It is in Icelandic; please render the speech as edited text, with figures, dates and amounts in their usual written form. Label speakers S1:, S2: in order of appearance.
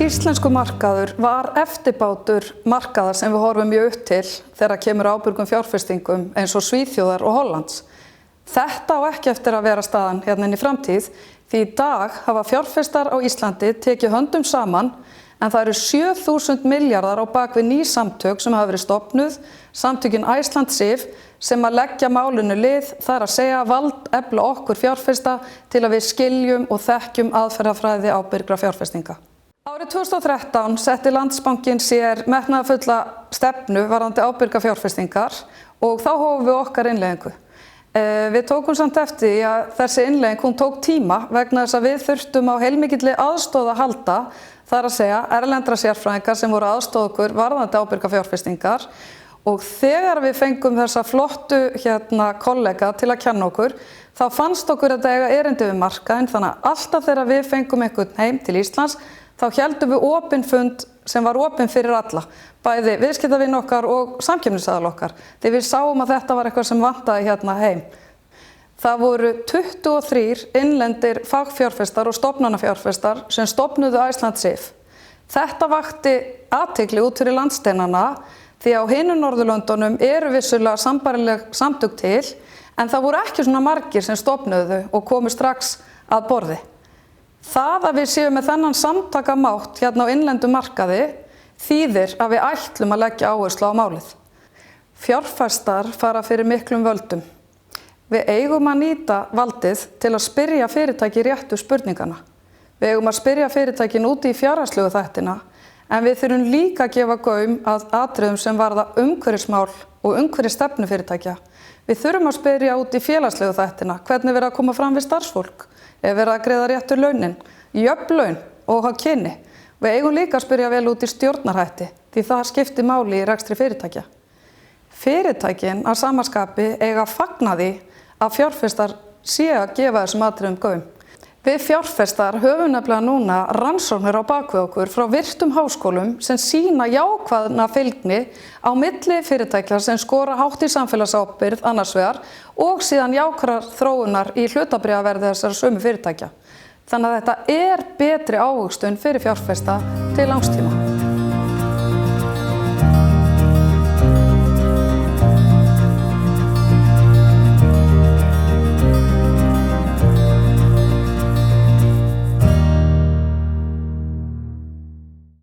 S1: Íslensku markaður var eftirbátur markaðar sem við horfum mjög upp til þegar kemur ábyrgum fjárfestingum eins og Svíþjóðar og Hollands. Þetta á ekki eftir að vera staðan hérna inn í framtíð því í dag hafa fjárfestar á Íslandi tekið höndum saman en það eru 7.000 milljarðar á bak við ný samtök sem hafa verið stofnuð, samtökin Iceland SIF sem að leggja málinu lið, það er að segja valdefla okkur fjárfesta til að við skiljum og þekkjum aðferðafræði ábyrgra fjárfestinga. Árið 2013 setti Landsbankinn sér metnaðarfulla stefnu varðandi ábyrga fjárfestingar og þá hófum við okkar innleiðingu. Við tókum samt eftir því að þessi innleiðing hún tók tíma vegna þess að við þurftum á heilmikilli aðstoð að halda, það er að segja erlendra sérfræðingar sem voru aðstoð okkur varðandi ábyrga fjárfestingar og þegar við fengum þessa flottu kollega til að kenna okkur þá fannst okkur að þetta eiga erindi við markaðinn þannig að alltaf þegar við fengum einhvern heim til Íslands þá héldum við opinn fund sem var opinn fyrir alla, bæði viðskiptavini okkar og samkeppnisaðila okkar, því við sáum að þetta var eitthvað sem vantaði hérna heim. Það voru 23 innlendir fagfjárfestar og stofnanafjárfestar sem stofnuðu Iceland SIF. Þetta vakti athygli út fyrir landsteinana því á hinum Norðurlöndunum eru vissulega sambærileg samtök til en það voru ekki svona margir sem stofnuðu og komu strax að borði. Það að við séum með þennan samtakamátt hérna á innlendum markaði þýðir að við ætlum að leggja áherslu á málið. Fjárfestar fara fyrir miklum völdum. Við eigum að nýta valdið til að spyrja fyrirtæki réttu spurningana. Við eigum að spyrja fyrirtækin út í fjárhagslegu þættina en við þurfum líka að gefa gaum að atriðum sem varða umhverfismál og umhverfisstefnu fyrirtækja. Við þurfum að spyrja út í félagslegu þættina, hvernig verið að koma fram við starfsfólk. Verið að greiða réttu launin, jöfn laun og hafa kyni. Við eigum líka að spyrja vel út í stjórnarhætti því það skiptir máli í rekstri fyrirtækja. Fyrirtækin að sama skapi eiga að fagna því að fjárfestar sé að gefa þessum atriðum gaum. Við fjárfestar höfum nefnilega núna rannsóknir á bakvið okkur frá virtum háskólum sem sýna jákvæðna fylgni á milli fyrirtækja sem skora hátt í samfélagsábyrgð annars vegar og síðan jákvæðar þróunar í hlutabréfaverði þessara sömu fyrirtækja. Þannig að þetta er betri ávöxtun fyrir fjárfesta til langs tíma.